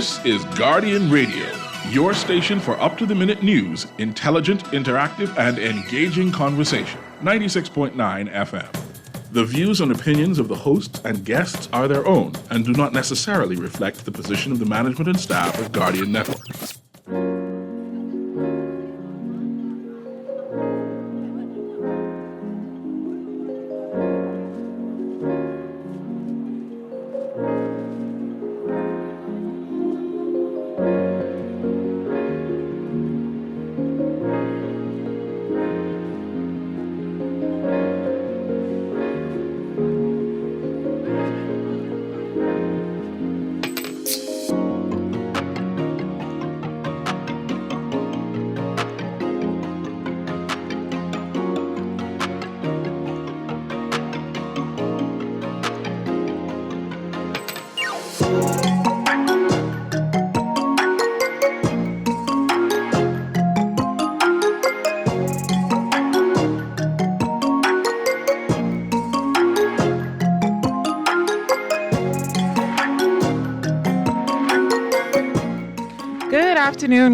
This is Guardian Radio, your station for up-to-the-minute news, intelligent, interactive, and engaging conversation. 96.9 FM. The views and opinions of the hosts and guests are their own and do not necessarily reflect the position of the management and staff of Guardian Network.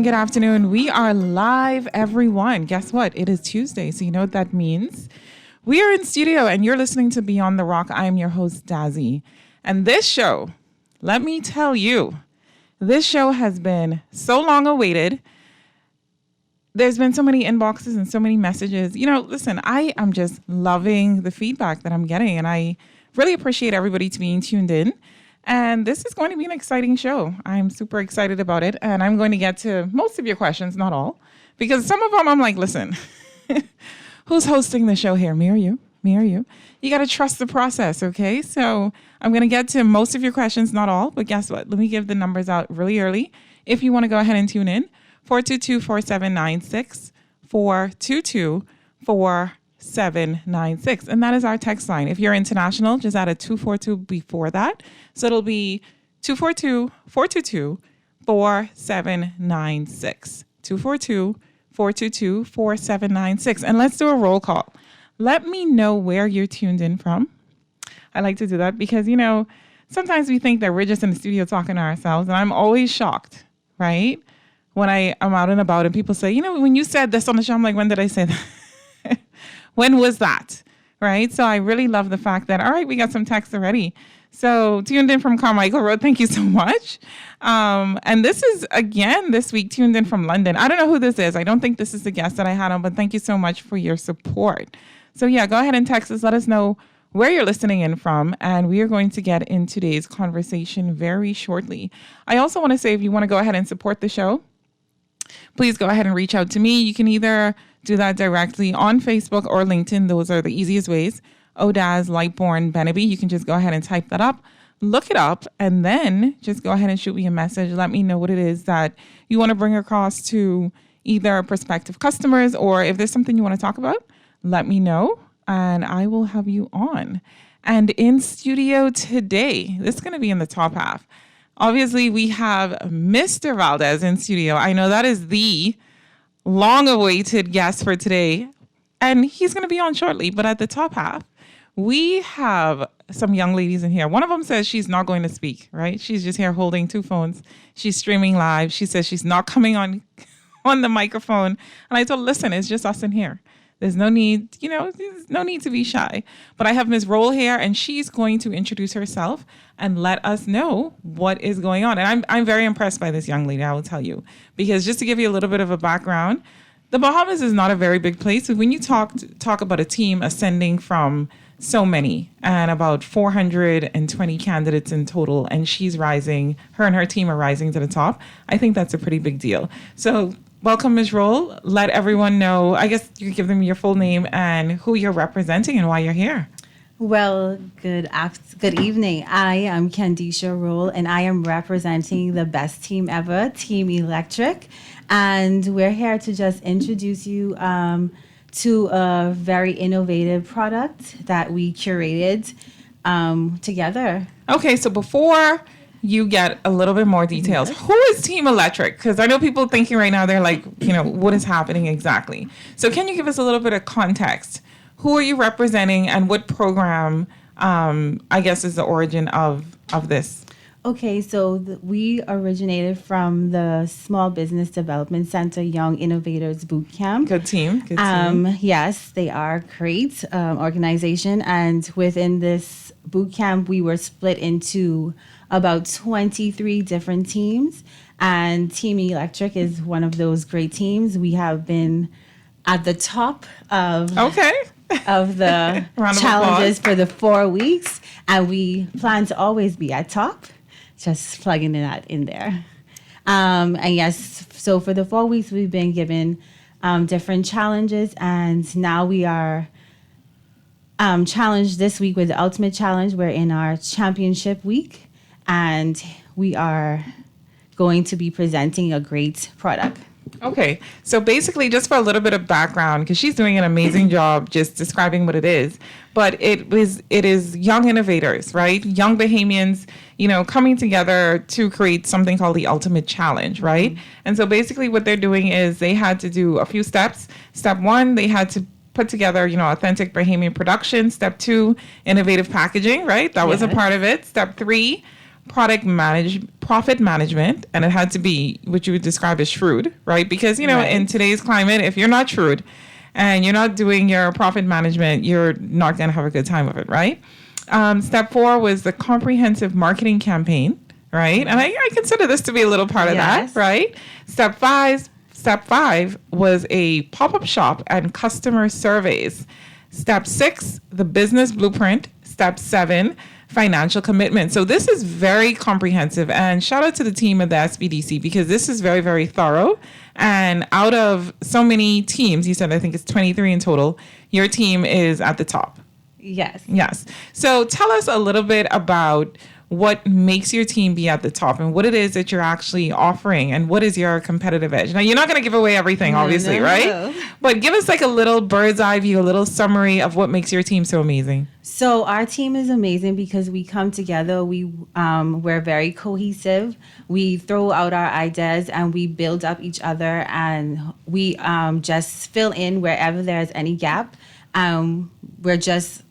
Good afternoon. We are live, everyone. Guess what? It is Tuesday, so you know what that means. We are in studio, and you're listening to Beyond the Rock. I am your host, Dazzy. And this show, let me tell you, this show has been so long awaited. There's been so many inboxes and so many messages. You know, listen, I am just loving the feedback that I'm getting, and I really appreciate everybody being tuned in. And this is going to be an exciting show. I'm super excited about it. And I'm going to get to most of your questions, not all. Because some of them I'm like, listen, who's hosting the show here? Me or you? Me or you? You got to trust the process, okay? So I'm going to get to most of your questions, not all. But guess what? Let me give the numbers out really early. If you want to go ahead and tune in, 422-4796, 422-4796. And that is our text line. If you're international, just add a 242 before that. So it'll be 242-422-4796. 242-422-4796. And let's do a roll call. Let me know where you're tuned in from. I like to do that because, you know, sometimes we think that we're just in the studio talking to ourselves. And I'm always shocked, right? When I'm out and about and people say, you know, when you said this on the show, I'm like, when did I say that? When was that? Right? So I really love the fact that, all right, we got some text already. So tuned in from Carmichael Road. Thank you so much. And this is, again, this week, tuned in from London. I don't know who this is. I don't think this is the guest that I had on, but thank you so much for your support. So yeah, go ahead and text us. Let us know where you're listening in from. And we are going to get in today's conversation very shortly. I also want to say, if you want to go ahead and support the show, please go ahead and reach out to me. You can either do that directly on Facebook or LinkedIn. Those are the easiest ways. Odaz, Lightbourne, Benaby. You can just go ahead and type that up, look it up, and then just go ahead and shoot me a message. Let me know what it is that you want to bring across to either prospective customers, or if there's something you want to talk about, let me know and I will have you on. And in studio today, this is going to be in the top half. Obviously, we have Mr. Valdez in studio. I know that is the long-awaited guest for today, and he's going to be on shortly. But at the top half, we have some young ladies in here. One of them says she's not going to speak, right? She's just here holding two phones. She's streaming live. She says she's not coming on the microphone. And I told her, listen, it's just us in here. There's no need, there's no need to be shy. But I have Ms. Roll here, and she's going to introduce herself and let us know what is going on. And I'm very impressed by this young lady, I will tell you. Because just to give you a little bit of a background, the Bahamas is not a very big place. So when you talk about a team ascending from so many and about 420 candidates in total, and she's rising, her and her team are rising to the top, I think that's a pretty big deal. So welcome, Ms. Roll. Let everyone know, I guess you could give them your full name and who you're representing and why you're here. Well, good evening. I am Candisha Roll, and I am representing the best team ever, Team Electric. And we're here to just introduce you to a very innovative product that we curated together. Okay, so before you get a little bit more details, who is Team Electric? Because I know people thinking right now, they're like, what is happening exactly? So can you give us a little bit of context? Who are you representing and what program, I guess, is the origin of this? Okay, so we originated from the Small Business Development Center Young Innovators Boot Camp. Good team. Good team. Yes, they are great organization, and within this boot camp, we were split into about 23 different teams, and Team Electric is one of those great teams. We have been at the top of Okay. of the Round of challenges applause. for the 4 weeks, and we plan to always be at top. Just plugging that in there. And yes, so for the 4 weeks, we've been given different challenges, and now we are challenged this week with the Ultimate Challenge. We're in our championship week, and we are going to be presenting a great product. Okay, so basically, just for a little bit of background, because she's doing an amazing job just describing what it is. But it is young innovators, right? Young Bahamians, coming together to create something called the Ultimate Challenge, right? And so basically, what they're doing is they had to do a few steps. Step 1, they had to put together, authentic Bahamian production. Step 2, innovative packaging, right? That was a Yes. part of it. Step 3. Profit management, and it had to be what you would describe as shrewd, right? Because Right. in today's climate, if you're not shrewd and you're not doing your profit management, you're not going to have a good time of it, right? Step 4 was the comprehensive marketing campaign, right? And I consider this to be a little part of Yes. that, right? Step five was a pop-up shop and customer surveys. Step 6, the business blueprint. Step 7, financial commitment. So this is very comprehensive, and shout out to the team at the SBDC because this is very, very thorough. And out of so many teams, you said I think it's 23 in total, your team is at the top. Yes. Yes. So tell us a little bit about what makes your team be at the top and what it is that you're actually offering and what is your competitive edge. Now, you're not going to give away everything, obviously, no. right? But give us like a little bird's eye view, a little summary of what makes your team so amazing. So our team is amazing because we come together. We're very cohesive. We throw out our ideas and we build up each other, and we just fill in wherever there's any gap. We're just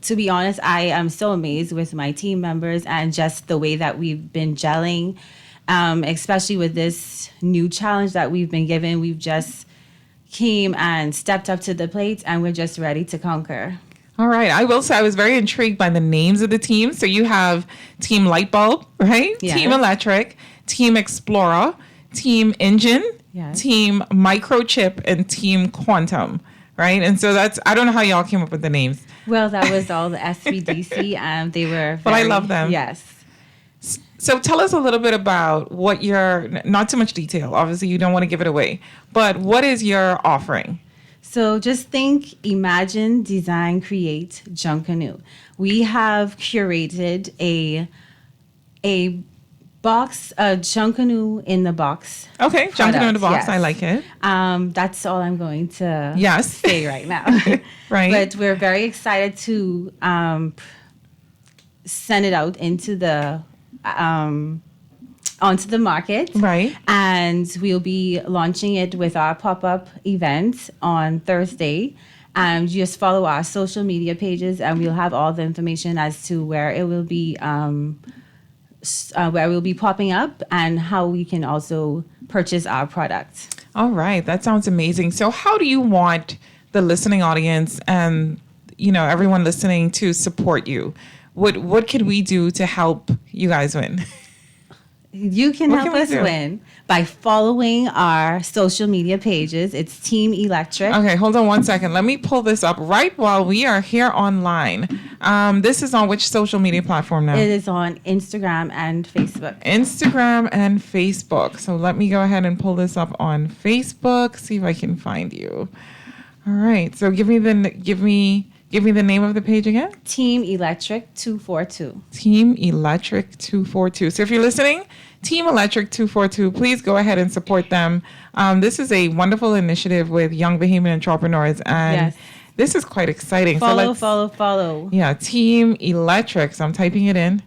to be honest, I am so amazed with my team members and just the way that we've been gelling, especially with this new challenge that we've been given. We've just came and stepped up to the plate, and we're just ready to conquer. All right. I will say I was very intrigued by the names of the teams. So you have Team Lightbulb, right? Yes. Team Electric, Team Explorer, Team Engine, Yes. Team Microchip, and Team Quantum, right? And so I don't know how y'all came up with the names. Well, that was all the SBDC, and they were. But I love them. Yes. So tell us a little bit about what not too much detail. Obviously, you don't want to give it away, but what is your offering? So just think, imagine, design, create, Junkanoo. We have curated a box, a Junkanoo in the box. Okay, Junkanoo in the box. Yes. I like it. That's all I'm going to Yes. say right now. Right. But we're very excited to send it out into the onto the market. Right. And we'll be launching it with our pop-up event on Thursday. Just follow our social media pages, and we'll have all the information as to where it will be, where we'll be popping up, and how we can also purchase our product. All right, that sounds amazing. So how do you want the listening audience and everyone listening to support you? What could we do to help you guys win? You can What help can we us do? win by following our social media pages. It's Team Electric. Okay, hold on one second. Let me pull this up right while we are here online. This is on which social media platform now? It is on Instagram and Facebook. Instagram and Facebook. So let me go ahead and pull this up on Facebook. See if I can find you. All right. So give me the name of the page again. Team Electric 242. Team Electric 242. So if you're listening, Team Electric 242, please go ahead and support them. This is a wonderful initiative with young Bahamian entrepreneurs, and Yes. this is quite exciting. Follow. Yeah, Team Electric. So I'm typing it in.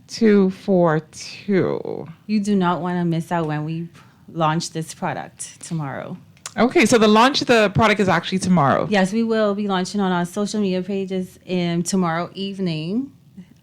242. You do not want to miss out when we launch this product tomorrow. Okay, so the launch of the product is actually tomorrow. Yes, we will be launching on our social media pages tomorrow evening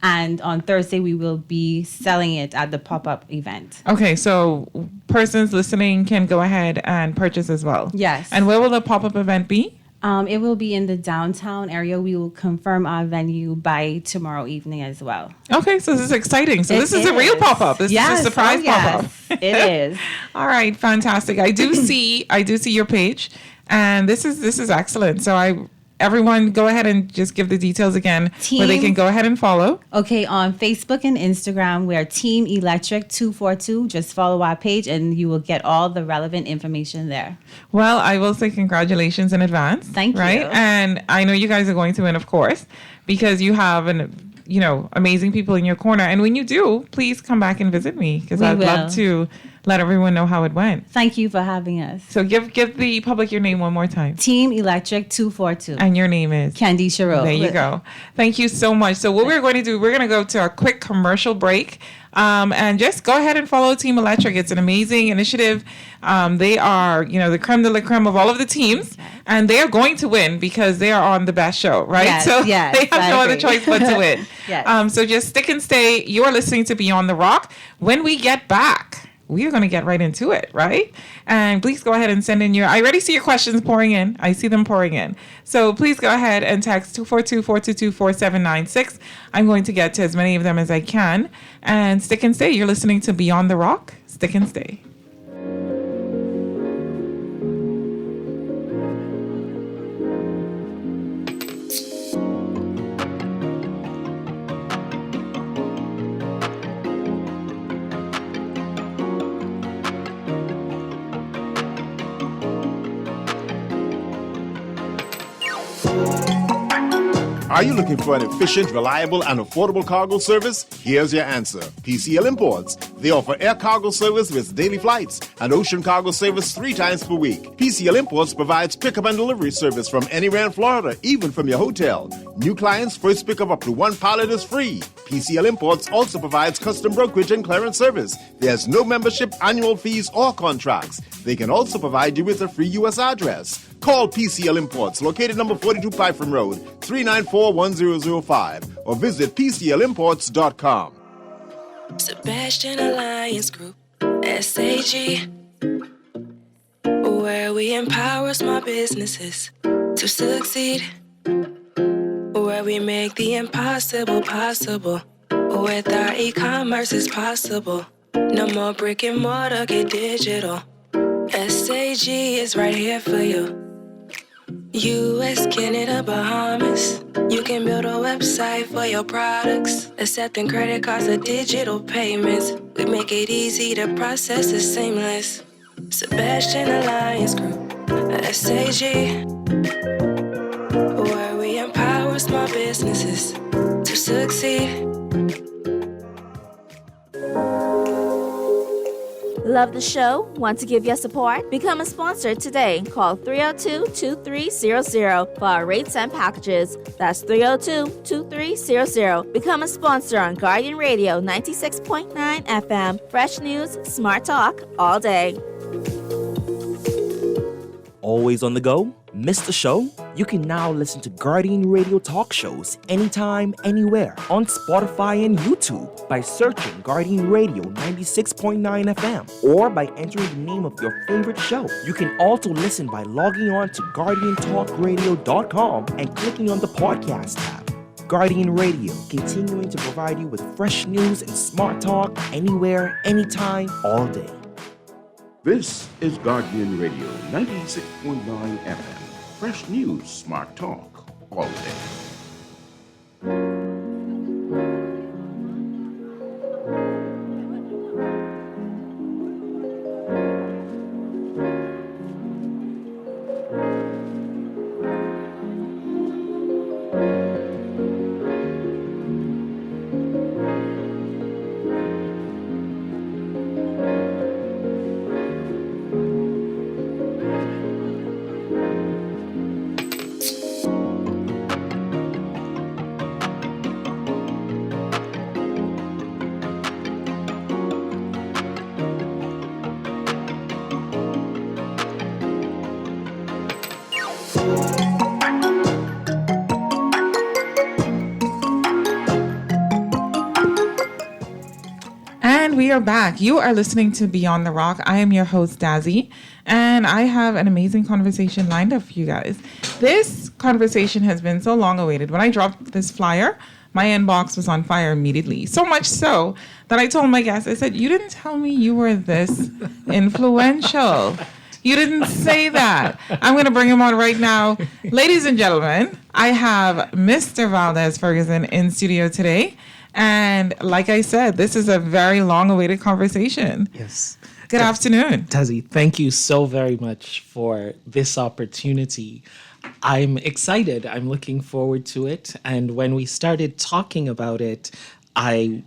And on Thursday, we will be selling it at the pop-up event. Okay, so persons listening can go ahead and purchase as well. Yes. And where will the pop-up event be? It will be in the downtown area. We will confirm our venue by tomorrow evening as well. Okay, so this is exciting. So this is a It real is. pop-up. This is a surprise pop-up. It is. All right, fantastic. I do see your page, and this is excellent. So everyone go ahead and just give the details again where they can go ahead and follow. Okay, on Facebook and Instagram, we're Team Electric 242. Just follow our page and you will get all the relevant information there. Well, I will say congratulations in advance. Thank you. Right? And I know you guys are going to win, of course, because you have amazing people in your corner. And when you do, please come back and visit me because I'd love to let everyone know how it went. Thank you for having us. So give the public your name one more time. Team Electric 242. And your name is? Candy Sherrill. There you go. Thank you so much. So what we're going to do, we're going to go to a quick commercial break. And just go ahead and follow Team Electric. It's an amazing initiative. They are, the creme de la creme of all of the teams. And they are going to win because they are on the best show, right? Yes, so yes, they have no other choice but to win. Yes. So just stick and stay. You are listening to Beyond the Rock. When we get back, we are going to get right into it, right? And please go ahead and send in I already see your questions pouring in. I see them pouring in. So please go ahead and text 242-422-4796. I'm going to get to as many of them as I can. And stick and stay. You're listening to Beyond the Rock. Stick and stay. Are you looking for an efficient, reliable, and affordable cargo service? Here's your answer. PCL Imports. They offer air cargo service with daily flights and ocean cargo service 3 times per week. PCL Imports provides pickup and delivery service from anywhere in Florida, even from your hotel. New clients, first pickup up to 1 pallet is free. PCL Imports also provides custom brokerage and clearance service. There's no membership, annual fees, or contracts. They can also provide you with a free U.S. address. Call PCL Imports, located number 42 Python Road, 394-1005, or visit PCLimports.com. Sebastian Alliance Group, SAG, where we empower small businesses to succeed, where we make the impossible possible. With our e-commerce is possible. No more brick and mortar, get digital. SAG is right here for you. US, Canada, Bahamas. You can build a website for your products, accepting credit cards or digital payments. We make it easy, the process is seamless. Sebastian Alliance Group, SAG, where we empower small businesses to succeed. Love the show? Want to give your support? Become a sponsor today. Call 302-2300 for our rates and packages. That's 302-2300. Become a sponsor on Guardian Radio 96.9 FM. Fresh news, smart talk, all day. Always on the go? Missed the show? You can now listen to Guardian Radio talk shows anytime, anywhere on Spotify and YouTube by searching Guardian Radio 96.9 FM or by entering the name of your favorite show. You can also listen by logging on to GuardianTalkRadio.com and clicking on the podcast tab. Guardian Radio, continuing to provide you with fresh news and smart talk anywhere, anytime, all day. This is Guardian Radio 96.9 FM. Fresh news, smart talk, all day. we are back. You are listening to Beyond the Rock. I am your host, Dazzy, and I have an amazing conversation lined up for you guys. This conversation has been so long awaited. When I dropped this flyer, my inbox was on fire immediately. So much so that I told my guests, I said, you didn't tell me you were this influential. You didn't say that. I'm going to bring him on right now. Ladies and gentlemen, I have Mr. Valdez Ferguson in studio today. And like I said, this is a very long-awaited conversation. Yes. Good afternoon. Dazzy, thank you so very much for this opportunity. I'm excited. I'm looking forward to it. And when we started talking about it, I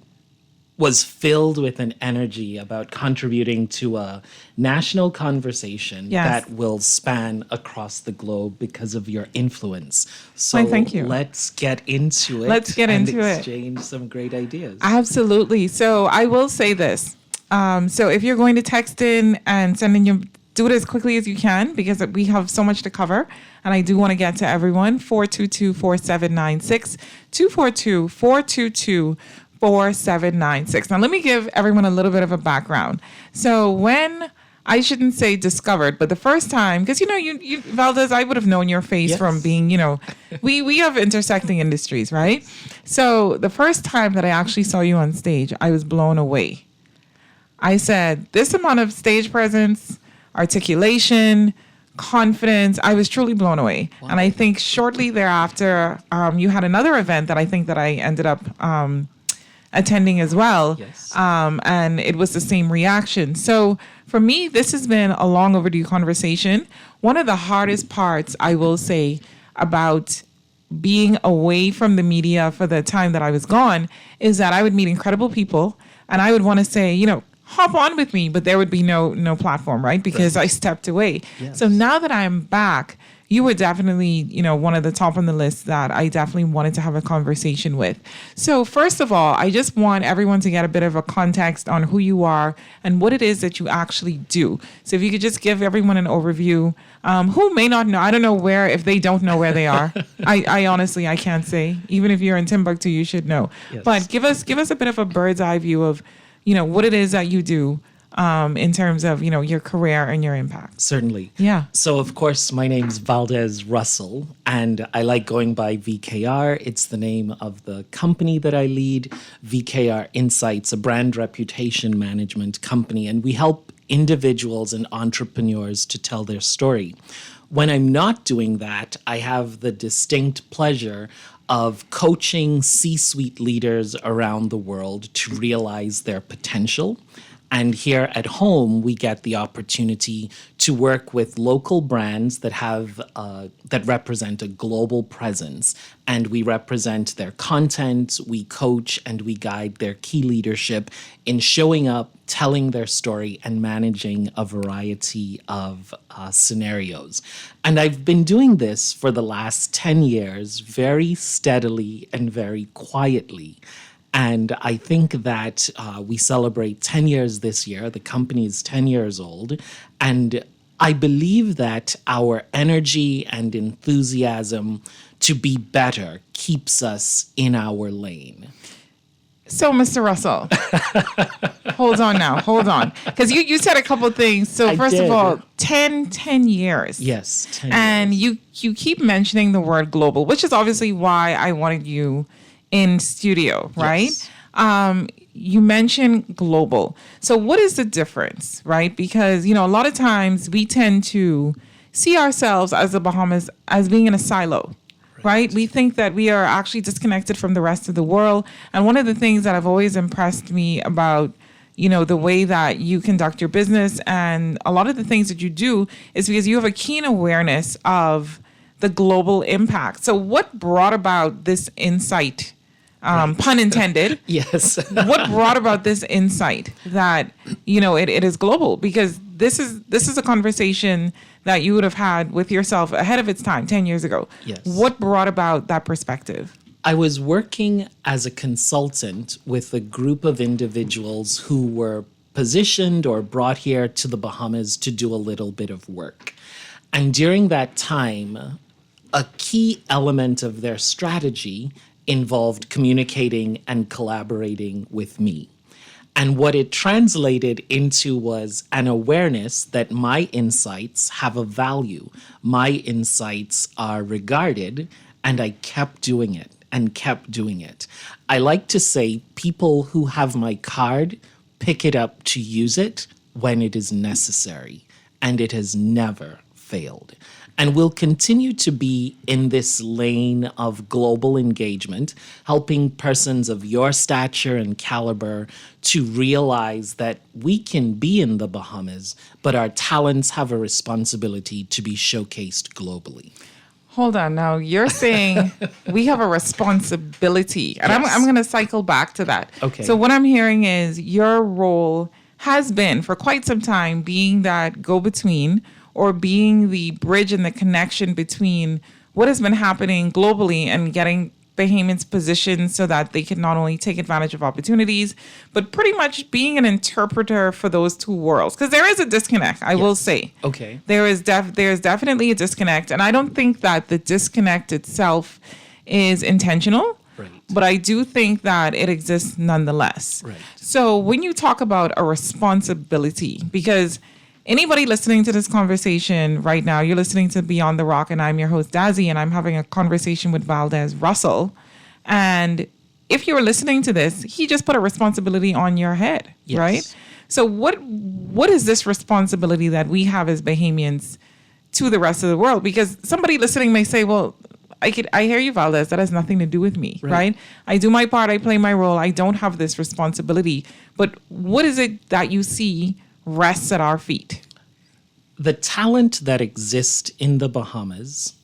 was filled with an energy about contributing to a national conversation that will span across the globe because of your influence. So Why, thank you. Let's get into it. Let's get into it. Exchange some great ideas. Absolutely. So I will say this. So if you're going to text in and send in do it as quickly as you can because we have so much to cover. And I do want to get to everyone. 422-4796, 242-422-4796. Now, let me give everyone a little bit of a background. So when I shouldn't say discovered, but the first time, because, you Valdez, I would have known your face from being, we have intersecting industries, right? So the first time that I actually saw you on stage, I was blown away. I said, this amount of stage presence, articulation, confidence, I was truly blown away. Wow. And I think shortly thereafter, you had another event that I think that I ended up attending as well. Yes. And it was the same reaction. So for me, this has been a long overdue conversation. One of the hardest parts, I will say, about being away from the media for the time that I was gone is that I would meet incredible people and I would want to say, hop on with me, but there would be no platform, right? Because I stepped away. Yes. So now that I'm back, you were definitely, one of the top on the list that I definitely wanted to have a conversation with. So first of all, I just want everyone to get a bit of a context on who you are and what it is that you actually do. So if you could just give everyone an overview, who may not know, I don't know if they don't know where they are. I honestly, I can't say. Even if you're in Timbuktu, you should know. Yes. But give us a bit of a bird's eye view of what it is that you do in terms of, your career and your impact. Certainly. Yeah. So, of course, my name's Valdez Russell, and I like going by VKR. It's the name of the company that I lead, VKR Insights, a brand reputation management company, and we help individuals and entrepreneurs to tell their story. When I'm not doing that, I have the distinct pleasure of coaching C-suite leaders around the world to realize their potential. And here at home, we get the opportunity to work with local brands that have that represent a global presence. And we represent their content, we coach, and we guide their key leadership in showing up, telling their story, and managing a variety of scenarios. And I've been doing this for the last 10 years, very steadily and very quietly. And I think that we celebrate 10 years this year. The company is 10 years old. And I believe that our energy and enthusiasm to be better keeps us in our lane. So, Mr. Russell, hold on. Because you said a couple of things. So, first of all, 10 years. Yes, 10 and years. you keep mentioning the word global, which is obviously why I wanted you in studio, right? Yes. You mentioned global. So what is the difference, right? Because, a lot of times we tend to see ourselves as the Bahamas as being in a silo, right? We think that we are actually disconnected from the rest of the world. And one of the things that have always impressed me about, the way that you conduct your business and a lot of the things that you do is because you have a keen awareness of the global impact. So what brought about this insight? Pun intended. Yes. What brought about this insight that, it is global? Because this is a conversation that you would have had with yourself ahead of its time 10 years ago. Yes. What brought about that perspective? I was working as a consultant with a group of individuals who were positioned or brought here to the Bahamas to do a little bit of work. And during that time, a key element of their strategy involved communicating and collaborating with me. And what it translated into was an awareness that my insights have a value. My insights are regarded, and I kept doing it and kept doing it. I like to say people who have my card pick it up to use it when it is necessary, and it has never failed. And we'll continue to be in this lane of global engagement, helping persons of your stature and caliber to realize that we can be in the Bahamas, but our talents have a responsibility to be showcased globally. Hold on. Now, you're saying we have a responsibility. And Yes. I'm going to cycle back to that. Okay. So what I'm hearing is your role has been for quite some time being that go-between or being the bridge and the connection between what has been happening globally and getting Bahamians positioned so that they can not only take advantage of opportunities, but pretty much being an interpreter for those two worlds. Because there is a disconnect, I will say. Okay. There's definitely a disconnect. And I don't think that the disconnect itself is intentional. Right. But I do think that it exists nonetheless. Right. So when you talk about a responsibility, because anybody listening to this conversation right now, you're listening to Beyond the Rock, and I'm your host, Dazzy, and I'm having a conversation with Valdez Russell. And if you were listening to this, he just put a responsibility on your head, Yes. right? So what is this responsibility that we have as Bahamians to the rest of the world? Because somebody listening may say, well, I hear you, Valdez. That has nothing to do with me, right? I do my part. I play my role. I don't have this responsibility. But what is it that you see rests at our feet? The talent that exists in the Bahamas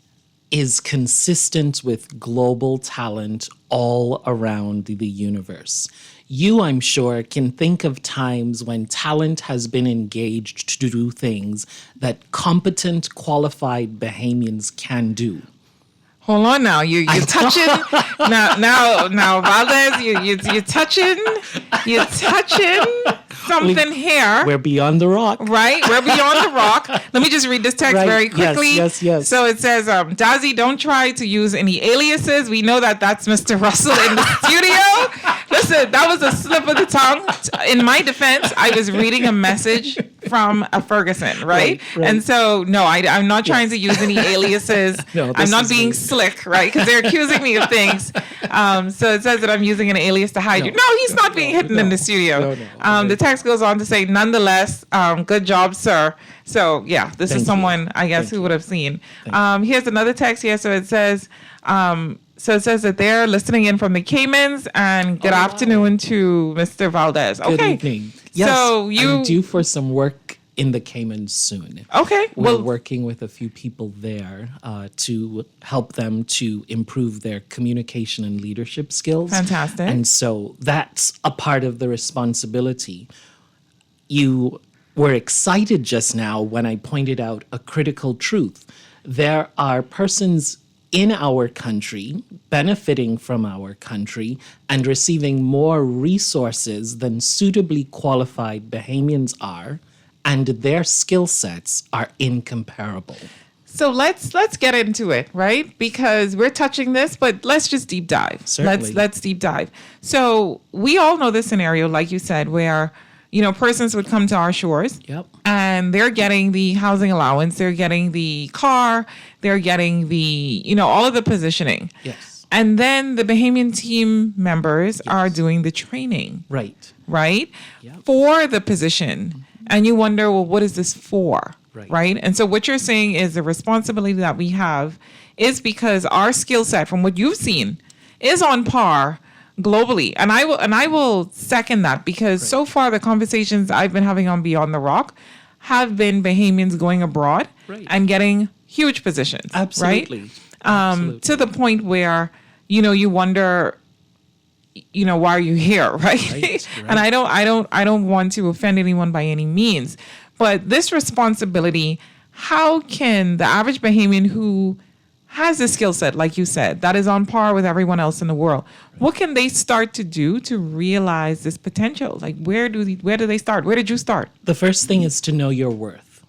is consistent with global talent all around the universe. You, I'm sure, can think of times when talent has been engaged to do things that competent, qualified Bahamians can do. Hold on now. You're touching now, Valdez, you're touching something here. We're beyond the rock. Right? We're beyond the rock. Let me just read this text Right. very quickly. Yes. So it says, Dazzy, don't try to use any aliases. We know that that's Mr. Russell in the studio. Listen, that was a slip of the tongue. In my defense, I was reading a message from a Ferguson, right? Right. And so, no, I'm not trying to use any aliases. No, I'm this not is being great. slick, right? Because they're accusing me of things. So it says that I'm using an alias to hide you. No, he's not being hidden in the studio. No. The text goes on to say, nonetheless, good job, sir. So yeah, this Thank is someone you. I guess Thank who you. would have seen. Here's another text here. So it says that they're listening in from the Caymans, and good afternoon to Mr. Valdez. Good Okay. evening. Yes, So I'm due for some work in the Caymans soon. Okay. We're working with a few people there to help them to improve their communication and leadership skills. Fantastic. And so that's a part of the responsibility. You were excited just now when I pointed out a critical truth. There are persons in our country benefiting from our country and receiving more resources than suitably qualified Bahamians are, and their skill sets are incomparable. So let's get into it, right? Because we're touching this, but let's just deep dive. Certainly. Let's deep dive. So we all know the scenario, like you said, where persons would come to our shores. Yep. And they're getting the housing allowance, they're getting the car, they're getting the, all of the positioning. Yes. And then the Bahamian team members are doing the training, Right. right? Yep. For the position. And you wonder, well, what is this for? Right. And so what you're saying is the responsibility that we have is because our skill set, from what you've seen, is on par globally. And I will second that, because so far the conversations I've been having on Beyond the Rock have been Bahamians going abroad and getting huge positions. Absolutely. Right? Absolutely. To the point where, you wonder, why are you here? Right. And I don't want to offend anyone by any means, but this responsibility, how can the average Bahamian who has a skill set, like you said, that is on par with everyone else in the world, what can they start to do to realize this potential? Like, where do they start? Where did you start? The first thing is to know your worth.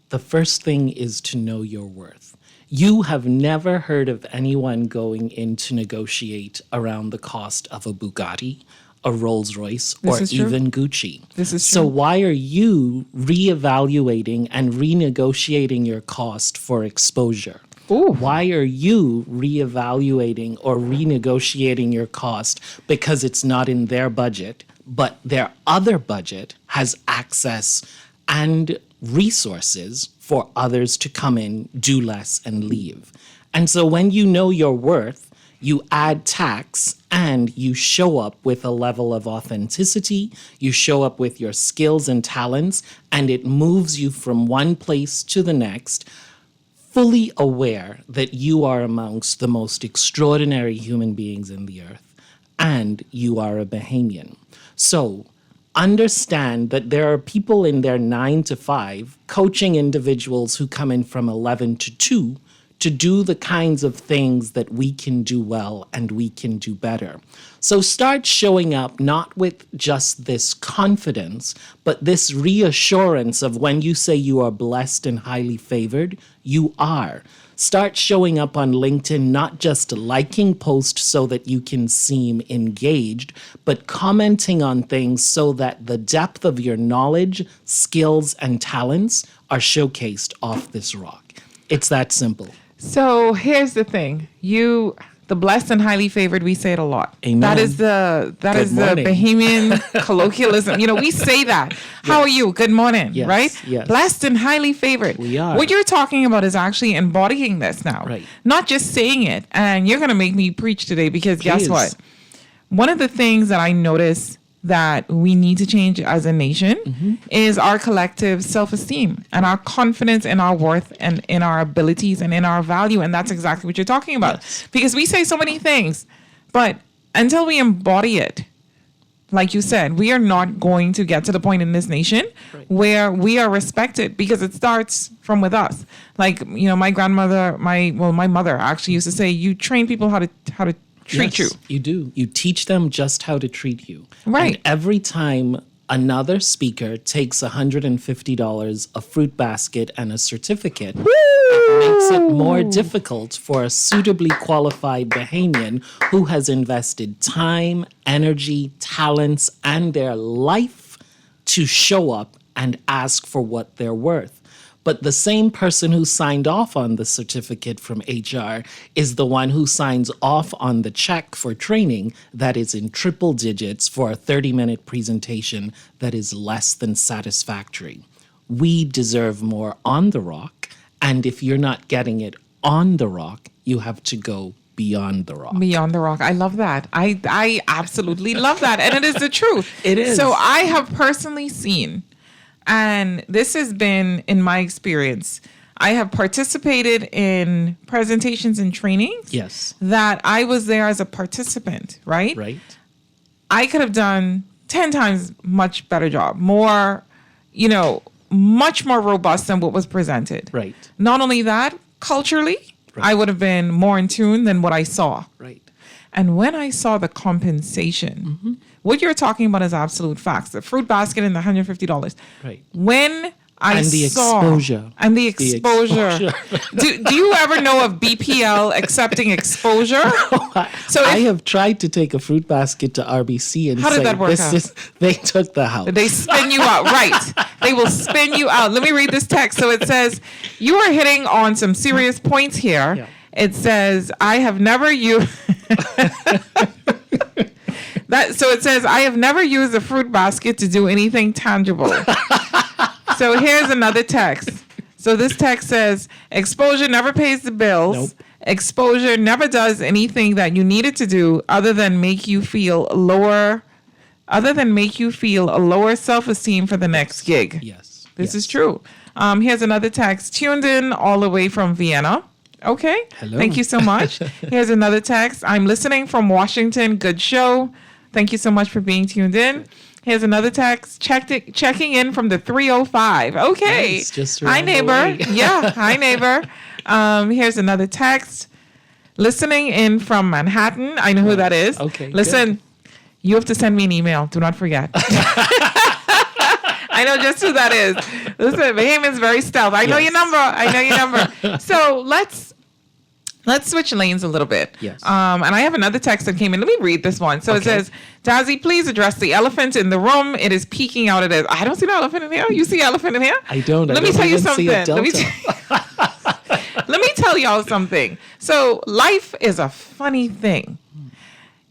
The first thing is to know your worth. You have never heard of anyone going in to negotiate around the cost of a Bugatti, a Rolls Royce This or is true. even Gucci. This is So true. why are you reevaluating and renegotiating your cost for exposure? Ooh. Why are you reevaluating or renegotiating your cost because it's not in their budget, but their other budget has access and resources for others to come in, do less, and leave? And so when you know your worth, you add tax and you show up with a level of authenticity, you show up with your skills and talents, and it moves you from one place to the next, fully aware that you are amongst the most extraordinary human beings in the earth, and you are a Bahamian. So understand that there are people in their 9 to 5 coaching individuals who come in from 11 to 2 to do the kinds of things that we can do well and we can do better. So start showing up not with just this confidence, but this reassurance of when you say you are blessed and highly favored, you are. Start showing up on LinkedIn, not just liking posts so that you can seem engaged, but commenting on things so that the depth of your knowledge, skills, and talents are showcased off this rock. It's that simple. So here's the thing. The blessed and highly favored, we say it a lot. Amen. That is the morning. Bahamian colloquialism. We say that. How are you? Good morning, Yes, right? yes. Blessed and highly favored. We are. What you're talking about is actually embodying this now. Right. Not just saying it. And you're going to make me preach today because guess Please. what? One of the things that I notice that we need to change as a nation is our collective self-esteem and our confidence in our worth and in our abilities and in our value. And that's exactly what you're talking about. Yes. Because we say so many things, but until we embody it, like you said, we are not going to get to the point in this nation where we are respected, because it starts from with us. Like, my grandmother, my mother actually used to say, you train people how to treat you. Yes, you do. You teach them just how to treat you. Right. And every time another speaker takes $150, a fruit basket, and a certificate, it makes it more difficult for a suitably qualified Bahamian who has invested time, energy, talents, and their life to show up and ask for what they're worth. But the same person who signed off on the certificate from HR is the one who signs off on the check for training that is in triple digits for a 30-minute presentation that is less than satisfactory. We deserve more on the rock, and if you're not getting it on the rock, you have to go beyond the rock. Beyond the rock. I love that. I absolutely love that. And it is the truth. It is. So I have personally seen, and this has been in my experience, I have participated in presentations and trainings. Yes. That I was there as a participant, right? Right? I could have done 10 times much better job. More, much more robust than what was presented. Right. Not only that, culturally, Right. I would have been more in tune than what I saw. Right. And when I saw the compensation, what you're talking about is absolute facts. The fruit basket and the $150. Right. When I And the saw exposure. and the exposure. Do you ever know of BPL accepting exposure? So I have tried to take a fruit basket to RBC and How did say, that work out? They took the house. They spin you out, right? They will spin you out. Let me read this text. So it says, you are hitting on some serious points here. Yeah. It says, I have never used... So it says, I have never used a fruit basket to do anything tangible. So here's another text. So this text says, exposure never pays the bills. Nope. Exposure never does anything that you need it to do other than make you feel a lower self-esteem for the next gig. Yes. This yes. is true. Here's another text. Tuned in all the way from Vienna. Okay. Hello. Thank you so much. Here's another text. I'm listening from Washington. Good show. Thank you so much for being tuned in. Here's another text. Checking in from the 305. Okay. Nice, just hi, around the neighbor. way. Yeah. Hi, neighbor. Here's another text. Listening in from Manhattan. I know who that is. Okay, Listen, you have to send me an email. Do not forget. I know just who that is. Listen, Bahamian's very stealth. I know your number. So Let's switch lanes a little bit. Yes. And I have another text that came in. Let me read this one. So It says, Dazzy, please address the elephant in the room. It is peeking out at it. I don't see the elephant in here. You see elephant in here? I don't. Let me tell you something. Let me tell y'all something. So life is a funny thing.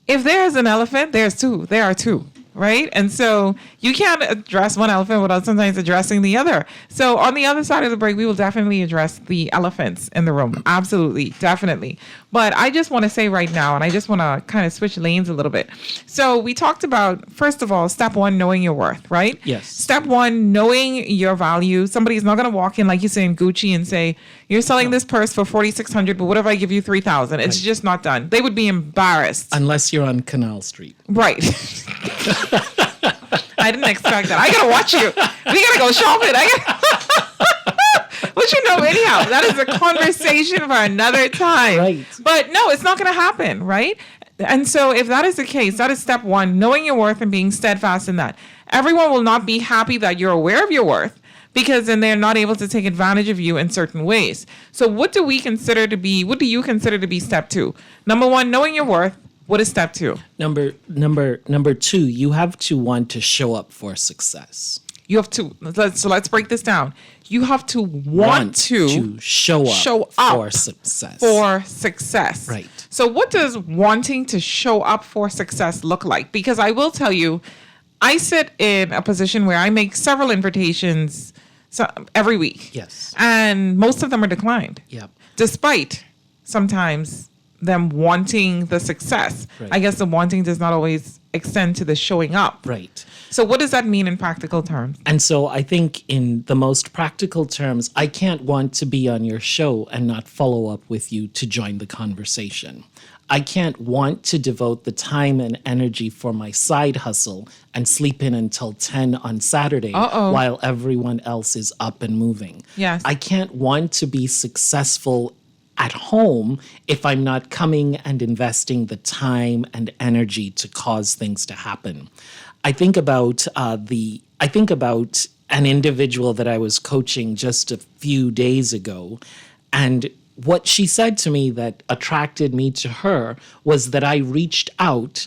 If there's an elephant, there's two. There are two. Right? And so you can't address one elephant without sometimes addressing the other. So on the other side of the break, we will definitely address the elephants in the room. Absolutely. Definitely. But I just want to say right now, and I just want to kind of switch lanes a little bit. So we talked about, first of all, step one, knowing your worth, right? Yes. Step one, knowing your value. Somebody's not going to walk in, like you say, in Gucci and say, you're selling this purse for $4,600, but what if I give you $3,000? It's just not done. They would be embarrassed. Unless you're on Canal Street. Right. I didn't expect that. I gotta watch you. We gotta go shopping. But anyhow, that is a conversation for another time. Right. But no, it's not gonna happen, right? And so if that is the case, that is step one, knowing your worth and being steadfast in that. Everyone will not be happy that you're aware of your worth, because then they're not able to take advantage of you in certain ways. So what do you consider to be step two? Number one, knowing your worth. What is step two? Number two, you have to want to show up for success. You have to, let's break this down. You have to want to show up for success. For success. Right. So what does wanting to show up for success look like? Because I will tell you, I sit in a position where I make several invitations every week. Yes. And most of them are declined. Yep. Despite sometimes them wanting the success. Right. I guess the wanting does not always extend to the showing up. Right. So what does that mean in practical terms? And so I think in the most practical terms, I can't want to be on your show and not follow up with you to join the conversation. I can't want to devote the time and energy for my side hustle and sleep in until 10 on Saturday while everyone else is up and moving. Yes. I can't want to be successful at home if I'm not coming and investing the time and energy to cause things to happen. I think about an individual that I was coaching just a few days ago, and what she said to me that attracted me to her was that I reached out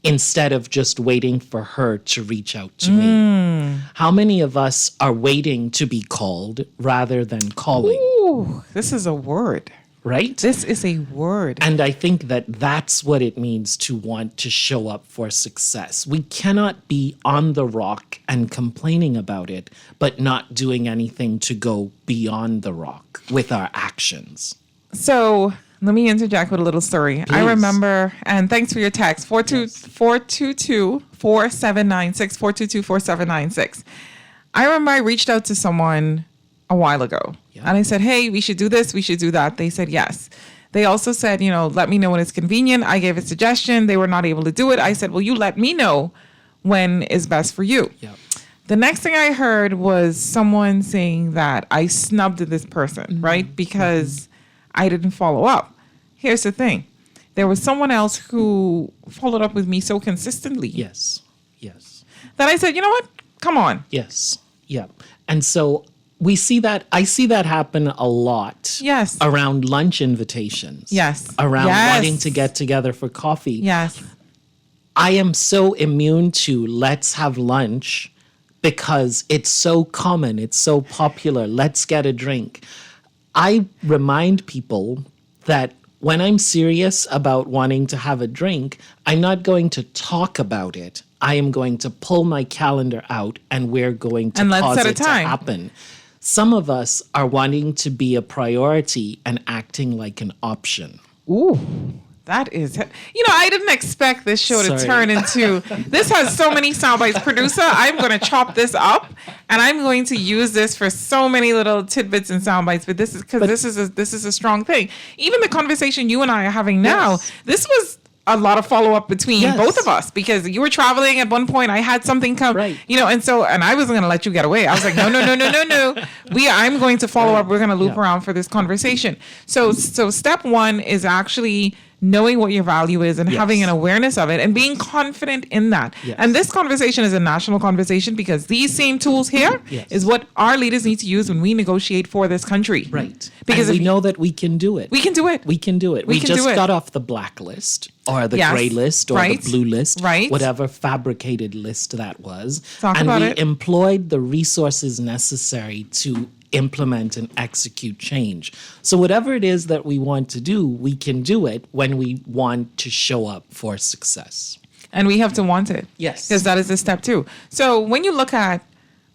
instead of just waiting for her to reach out to me. How many of us are waiting to be called rather than calling? Ooh, this is a word. Right? This is a word. And I think that that's what it means to want to show up for success. We cannot be on the rock and complaining about it, but not doing anything to go beyond the rock with our actions. So let me interject with a little story. Please. I remember, and thanks for your text, 422-4796, 422-4796. I remember I reached out to someone a while ago. Yeah. And I said, hey, we should do this, we should do that. They said yes. They also said, let me know when it's convenient. I gave a suggestion. They were not able to do it. I said, well, you let me know when is best for you. Yep. The next thing I heard was someone saying that I snubbed this person, right? Because I didn't follow up. Here's the thing. There was someone else who followed up with me so consistently. Yes. That I said, you know what? Come on. Yes. Yeah. And so I see that happen a lot. Yes. Around lunch invitations. Yes. Around wanting to get together for coffee. Yes. I am so immune to let's have lunch because it's so common, it's so popular. Let's get a drink. I remind people that when I'm serious about wanting to have a drink, I'm not going to talk about it. I am going to pull my calendar out and we're going to cause it to happen. Some of us are wanting to be a priority and acting like an option. Ooh, that is... I didn't expect this show to turn into... This has so many sound bites. Producer, I'm going to chop this up, and I'm going to use this for so many little tidbits and sound bites, but this is a strong thing. Even the conversation you and I are having now, this was a lot of follow-up between both of us, because you were traveling at one point. I had something come, and I wasn't going to let you get away. I was like, no. I'm going to follow up. We're going to loop around for this conversation. So step one is actually knowing what your value is and Yes. having an awareness of it and being confident in that. Yes. And this conversation is a national conversation because these same tools here Yes. is what our leaders need to use when we negotiate for this country. Right. Because and if we know that we can do it. we can do it. We can do it. We We can just do it. got off the blacklist or the Yes. gray list or Right. the blue list, Right. whatever fabricated list that was. Talk and about we it. employed the resources necessary to implement and execute change. So whatever it is that we want to do, we can do it when we want to show up for success. And we have to want it. Yes. Because that is the step too. So when you look at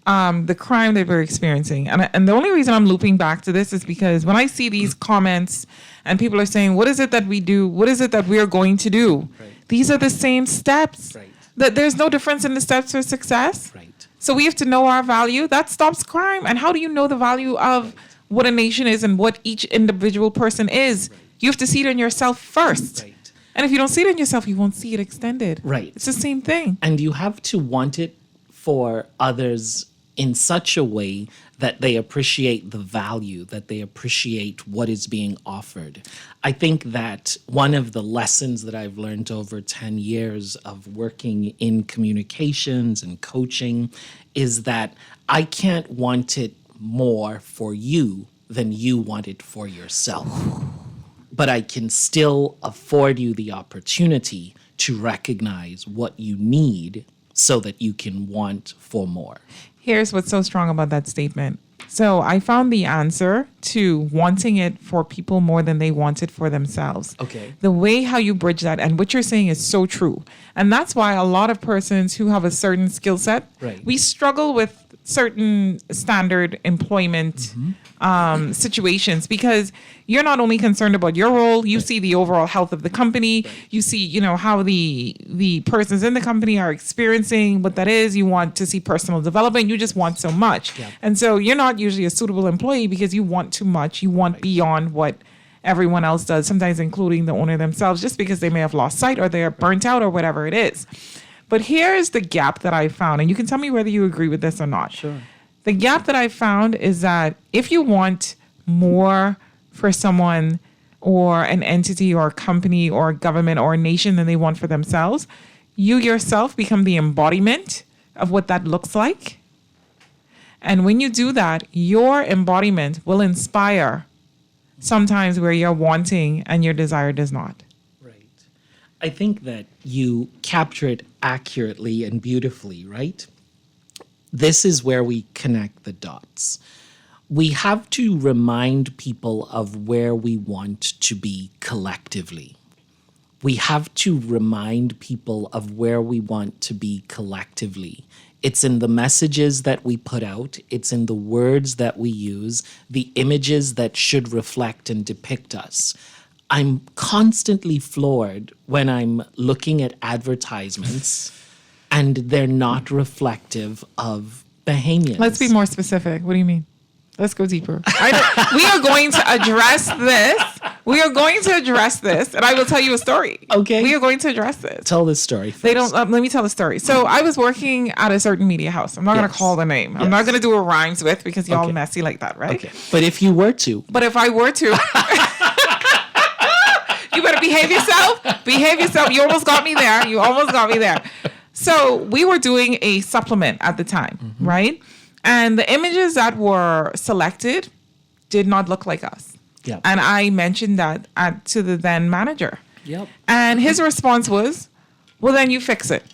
the crime that we're experiencing, and the only reason I'm looping back to this is because when I see these comments and people are saying, what is it that we do? What is it that we're going to do? Right. These are the same steps. Right. That there's no difference in the steps for success. Right. So we have to know our value. That stops crime. And how do you know the value of what a nation is and what each individual person is? You have to see it in yourself first. Right. And if you don't see it in yourself, you won't see it extended. Right. It's the same thing. And you have to want it for others in such a way that they appreciate the value, that they appreciate what is being offered. I think that one of the lessons that I've learned over 10 years of working in communications and coaching is that I can't want it more for you than you want it for yourself. But I can still afford you the opportunity to recognize what you need so that you can want for more. Here's what's so strong about that statement. So I found the answer to wanting it for people more than they want it for themselves. Okay. The way how you bridge that and what you're saying is so true. And that's why a lot of persons who have a certain skill set, Right. we struggle with certain standard employment situations because you're not only concerned about your role, you see the overall health of the company, you see, you know, how the persons in the company are experiencing what that is. You want to see personal development. You just want so much. Yeah. And so you're not usually a suitable employee because you want too much. You want beyond what everyone else does, sometimes including the owner themselves, just because they may have lost sight or they're burnt out or whatever it is. But here's the gap that I found, and you can tell me whether you agree with this or not. Sure. The gap that I found is that if you want more for someone or an entity or a company or a government or a nation than they want for themselves, you yourself become the embodiment of what that looks like. And when you do that, your embodiment will inspire sometimes where you're wanting and your desire does not. Right. I think that you capture it accurately and beautifully, right? This is where we connect the dots. We have to remind people of where we want to be collectively. We have to remind people of where we want to be collectively. It's in the messages that we put out. It's in the words that we use, the images that should reflect and depict us. I'm constantly floored when I'm looking at advertisements and they're not reflective of Bahamians. Let's be more specific. What do you mean? Let's go deeper. We are going to address this. We are going to address this, and I will tell you a story. Okay. We are going to address this. Tell this story first. They don't. Let me tell the story. So I was working at a certain media house. I'm not going to Yes. call the name. I'm Yes. not going to do a rhymes with because y'all Okay. messy like that, right? Okay. But if you were to, But if I were to, you better behave yourself. Behave yourself. You almost got me there. You almost got me there. So we were doing a supplement at the time, right? And the images that were selected did not look like us. Yep. And I mentioned that to the then manager. Yep. And his response was, well, then you fix it.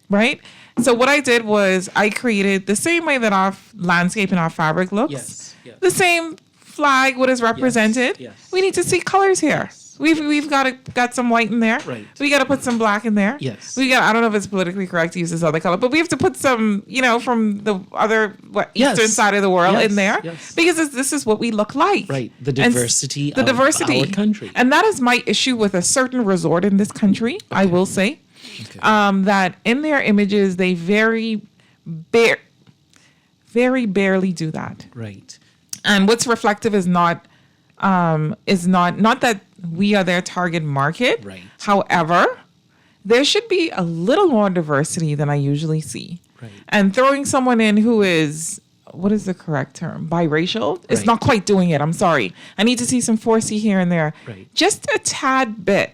Right? So what I did was I created the same way that our landscape and our fabric looks. Yes, yes. The same flag, what is represented. yes. We need to see colors here. We've got some white in there. Right. We got to put some black in there. Yes. I don't know if it's politically correct to use this other color, but we have to put some, from the other Yes. eastern side of the world Yes, in there. yes. Because this is what we look like. Right. The And diversity the of diversity. our country. And that is my issue with a certain resort in this country, I will say. Okay. That in their images, they very barely do that. Right. And what's reflective is not that we are their target market. Right. However, there should be a little more diversity than I usually see. Right. And throwing someone in who is what is the correct term? Biracial? It's Right. not quite doing it. I'm sorry. I need to see some 4C here and there. Right. Just a tad bit,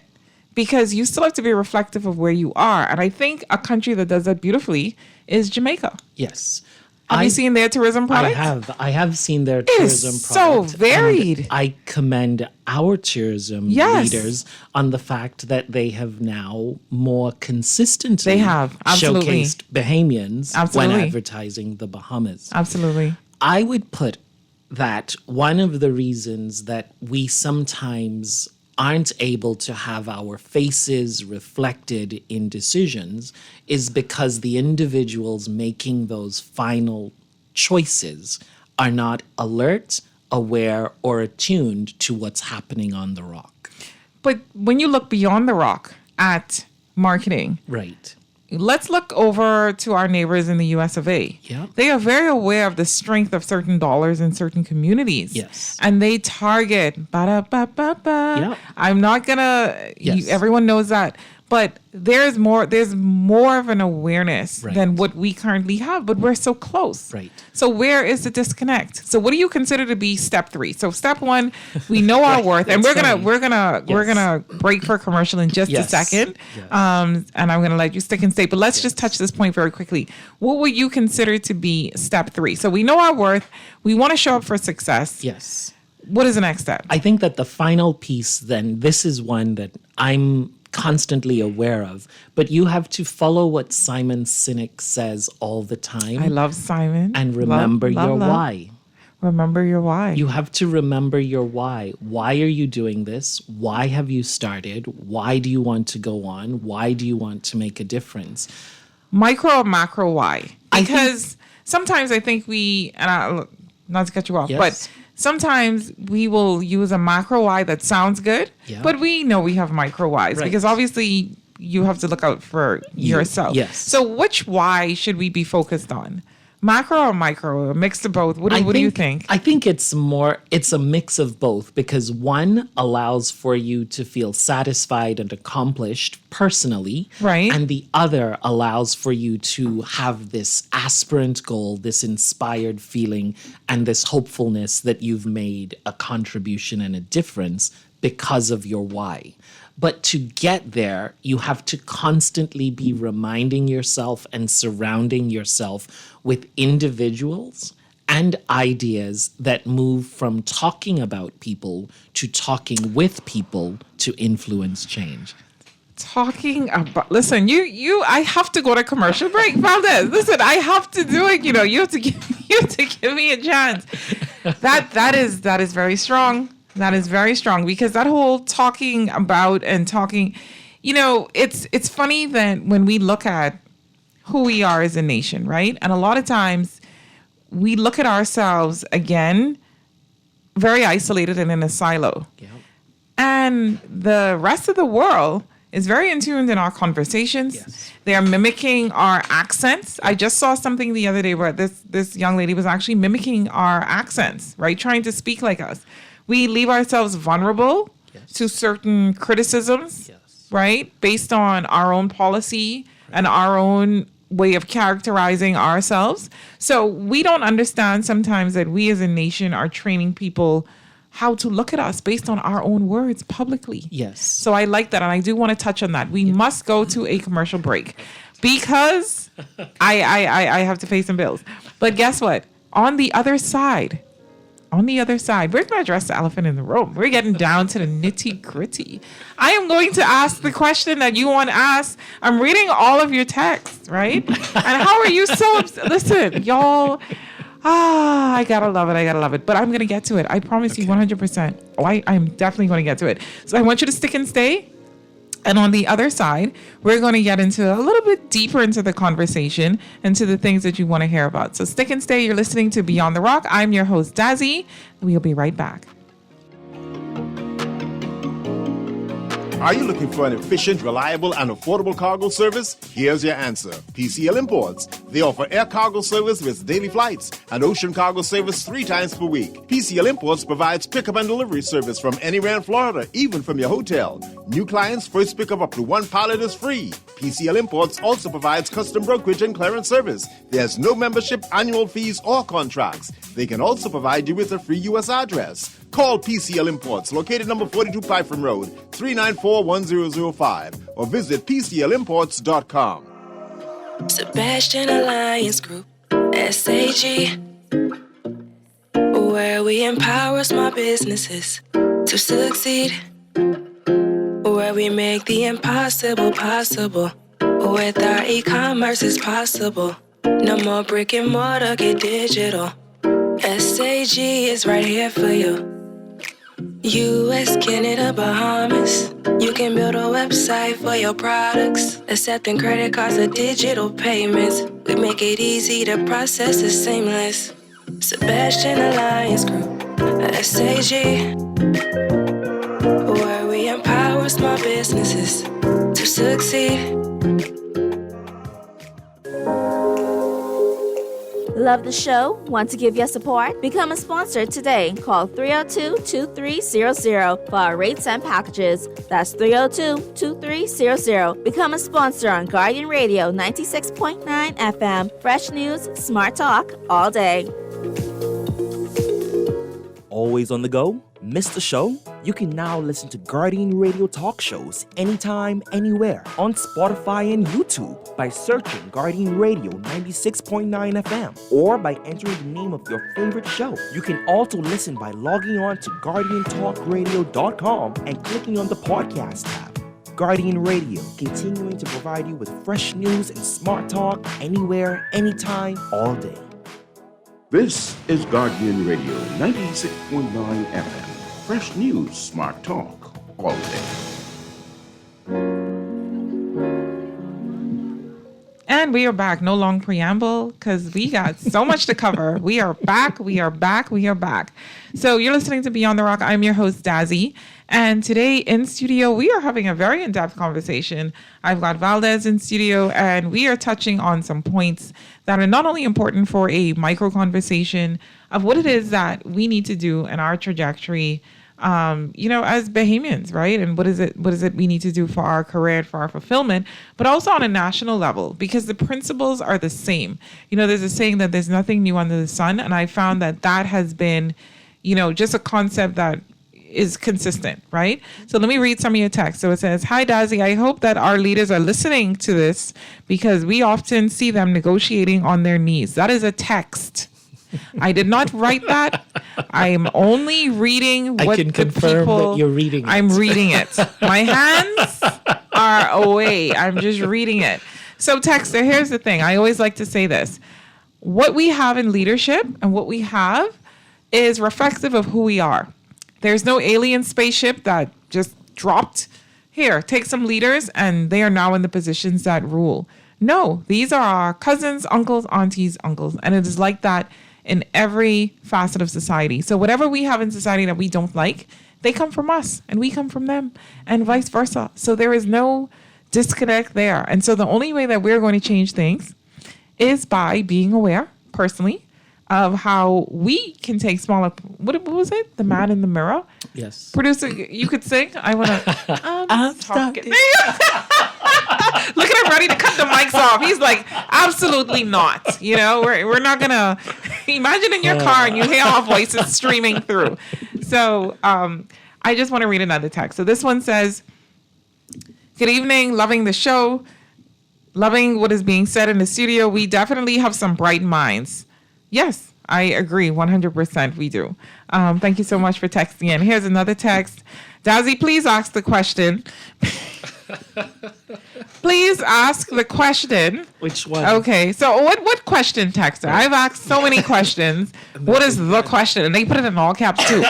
because you still have to be reflective of where you are. And I think a country that does that beautifully is Jamaica. Yes. Have you seen their tourism products? I have seen their It is tourism so product, varied. and I commend our tourism Yes. leaders on the fact that they have now more consistently They have, absolutely. showcased Bahamians Absolutely. when advertising the Bahamas. Absolutely. I would put that one of the reasons that we sometimes aren't able to have our faces reflected in decisions is because the individuals making those final choices are not alert, aware, or attuned to what's happening on the rock. But when you look beyond the rock at marketing, Right. let's look over to our neighbors in the US of A. Yeah. They are very aware of the strength of certain dollars in certain communities. Yes. And they target, ba-da-ba-ba-ba. Yeah. I'm not gonna, Yes. everyone knows that. But there's more of an awareness Right. than what we currently have, but we're so close. Right. So where is the disconnect? So what do you consider to be step 3? So step 1, we know our worth, and That's we're funny. gonna break for commercial in just a Yes. second. Yes. And I'm gonna let you stick and stay. But let's just touch this point very quickly. What would you consider to be step 3? So we know our worth. We want to show up for success. Yes. What is the next step? I think that the final piece, then, this is one that I'm constantly aware of, but you have to follow what Simon Sinek says all the time. I love Simon. And remember Love, your love. why. Remember your why. You have to remember your why. Why are you doing this? Why have you started? Why do you want to go on? Why do you want to make a difference? Micro or macro why? I think- Because sometimes I think not to cut you off, Yes. but sometimes we will use a macro why that sounds good, Yeah. but we know we have micro whys Right. because obviously you have to look out for yourself. yes. So which why should we be focused on? Macro or micro? A mix of both? What do you think? I think it's a mix of both, because one allows for you to feel satisfied and accomplished personally. Right. And the other allows for you to have this aspirant goal, this inspired feeling, and this hopefulness that you've made a contribution and a difference because of your why. But to get there, you have to constantly be reminding yourself and surrounding yourself with individuals and ideas that move from talking about people to talking with people to influence change. Talking about, listen, I have to go to commercial break, Valdez. Listen, I have to do it. You have to give me a chance. That is very strong. That is very strong, because that whole talking about and talking, it's funny that when we look at who we are as a nation, right? And a lot of times we look at ourselves again very isolated and in a silo. Yeah. And the rest of the world is very in tune in our conversations. Yes. They are mimicking our accents. I just saw something the other day where this young lady was actually mimicking our accents, right? Trying to speak like us. We leave ourselves vulnerable to certain criticisms, right? Based on our own policy and our own way of characterizing ourselves. So we don't understand sometimes that we as a nation are training people how to look at us based on our own words publicly. Yes. So I like that. And I do want to touch on that. We must go to a commercial break because I have to pay some bills. But guess what? On the other side, we're going to address the elephant in the room. We're getting down to the nitty gritty. I am going to ask the question that you want to ask. I'm reading all of your texts, right? And how are you so listen, y'all. I gotta love it. But I'm going to get to it. I promise you 100%. Oh, I'm definitely going to get to it. So I want you to stick and stay. And on the other side, we're going to get into a little bit deeper into the conversation and to the things that you want to hear about. So stick and stay. You're listening to Beyond the Rock. I'm your host, Dazzy. We'll be right back. Are you looking for an efficient, reliable, and affordable cargo service? Here's your answer. PCL Imports. They offer air cargo service with daily flights and ocean cargo service 3 times per week. PCL Imports provides pickup and delivery service from anywhere in Florida, even from your hotel. New clients first pickup up to 1 pallet is free. PCL Imports also provides custom brokerage and clearance service. There's no membership, annual fees, or contracts. They can also provide you with a free U.S. address. Call PCL Imports, located number 42 Python Road, 394-1005, or visit PCLimports.com. Sebastian Alliance Group, SAG, where we empower small businesses to succeed, where we make the impossible possible. With our e-commerce is possible. No more brick and mortar, get digital. SAG is right here for you. US, Canada, Bahamas. You can build a website for your products, accepting credit cards or digital payments. We make it easy, the process is seamless. Sebastian Alliance Group, SAG, where we empower small businesses to succeed. Love the show? Want to give your support? Become a sponsor today. Call 302-2300 for our rates and packages. That's 302-2300. Become a sponsor on Guardian Radio 96.9 FM. Fresh news, smart talk, all day. Always on the go? Missed the show? You can now listen to Guardian Radio talk shows anytime, anywhere on Spotify and YouTube by searching Guardian Radio 96.9 FM or by entering the name of your favorite show. You can also listen by logging on to GuardianTalkRadio.com and clicking on the podcast tab. Guardian Radio, continuing to provide you with fresh news and smart talk anywhere, anytime, all day. This is Guardian Radio 96.9 FM. Fresh news, smart talk, all day. And we are back. No long preamble because we got so much to cover. We are back. We are back. We are back. So you're listening to Beyond the Rock. I'm your host, Dazzy. And today in studio, we are having a very in-depth conversation. I've got Valdez in studio, and we are touching on some points that are not only important for a micro conversation of what it is that we need to do in our trajectory, as Bahamians, right? And what is it we need to do for our career, for our fulfillment, but also on a national level, because the principles are the same. There's a saying that there's nothing new under the sun. And I found that has been, just a concept that is consistent, right? So let me read some of your text. So it says, "Hi, Dazzy. I hope that our leaders are listening to this because we often see them negotiating on their knees." That is a text. I did not write that. I am only reading what I can confirm that you're reading it. I'm reading it. My hands are away. I'm just reading it. So, Texter, here's the thing. I always like to say this. What we have in leadership and what we have is reflective of who we are. There's no alien spaceship that just dropped. Here, take some leaders, and they are now in the positions that rule. No, these are our cousins, uncles, aunties, uncles. And it is like that in every facet of society. So whatever we have in society that we don't like, they come from us and we come from them and vice versa. So there is no disconnect there. And so the only way that we're going to change things is by being aware personally of how we can take smaller, what was it? The Man in the Mirror? Yes. Producer, you could sing? I want to, I'm talking. Look at him ready to cut the mics off. He's like, absolutely not. We're not going to, imagine in your car and you hear our voices streaming through. So I just want to read another text. So this one says, "Good evening, loving the show, loving what is being said in the studio. We definitely have some bright minds." Yes, I agree. 100% we do. Thank you so much for texting in. Here's another text. "Dazzy, please ask the question." Please ask the question. Which one? Okay, so what question, texter? I've asked so many questions. What is the question? And they put it in all caps too.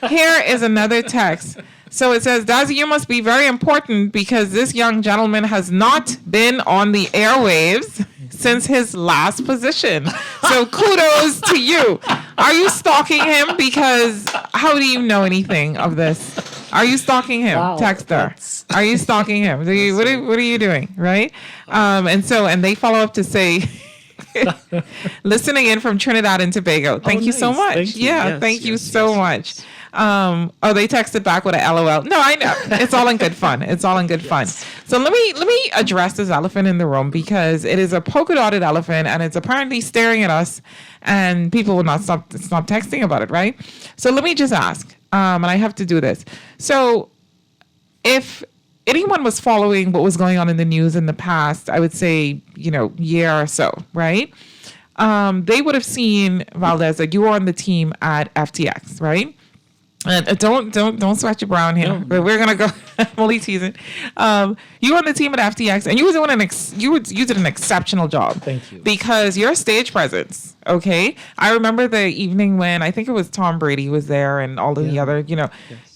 Here is another text. So it says, "Dazzy, you must be very important because this young gentleman has not been on the airwaves since his last position. So kudos to you. Are you stalking him? Because how do you know anything of this? Are you stalking him?" Wow, Texter. Are you stalking him? What are you doing? Right? And they follow up to say, listening in from Trinidad and Tobago. Thank you so much. Thank you. Yeah, thank you so much. They texted back with a LOL. No, I know. It's all in good fun. It's all in good fun. So let me address this elephant in the room, because it is a polka dotted elephant and it's apparently staring at us, and people will not stop texting about it, right? So let me just ask, and I have to do this. So if anyone was following what was going on in the news in the past, I would say, year or so, right? They would have seen, Valdez, that you were on the team at FTX, right? Don't sweat your brown here. No. But we're gonna go. I'm only teasing. You were on the team at FTX, and you were doing you did an exceptional job. Thank you. Because your stage presence. Okay, I remember the evening when I think it was Tom Brady was there, and all of the other. Yes.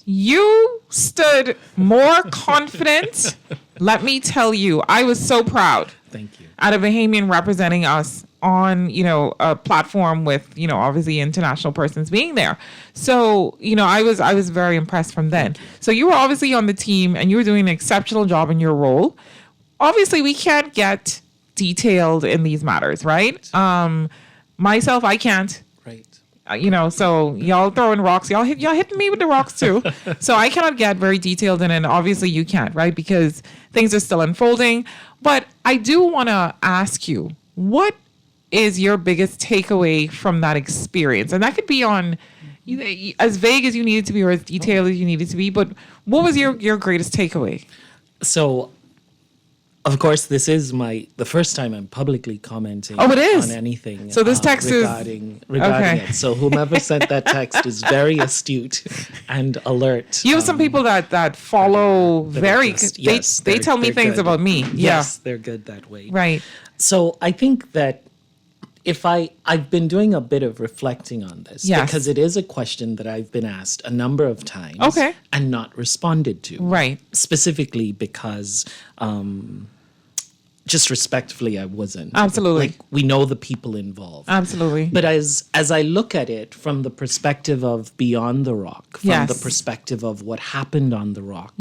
You stood more confident. Let me tell you, I was so proud. Thank you. Out of Bahamian representing us on, a platform with, obviously international persons being there. So, I was very impressed from then. So you were obviously on the team and you were doing an exceptional job in your role. Obviously, we can't get detailed in these matters, right? Myself, I can't. Right. So y'all throwing rocks, y'all hitting me with the rocks too. So I cannot get very detailed in it, and obviously you can't, right? Because things are still unfolding. But I do want to ask you, what is your biggest takeaway from that experience? And that could be on as vague as you need it to be or as detailed as you need it to be. But what was your greatest takeaway? So, of course, this is the first time I'm publicly commenting it is? on anything. So this text regarding okay. it. So whomever sent that text is very astute and alert. You have some people that follow they tell me things good. About me. Yes, they're good that way. Right. So I think that I've been doing a bit of reflecting on this because it is a question that I've been asked a number of times and not responded to. Right. Specifically because just respectfully, I wasn't. Absolutely. Like, we know the people involved. Absolutely. But as I look at it from the perspective of Beyond the Rock, from the perspective of what happened on the Rock,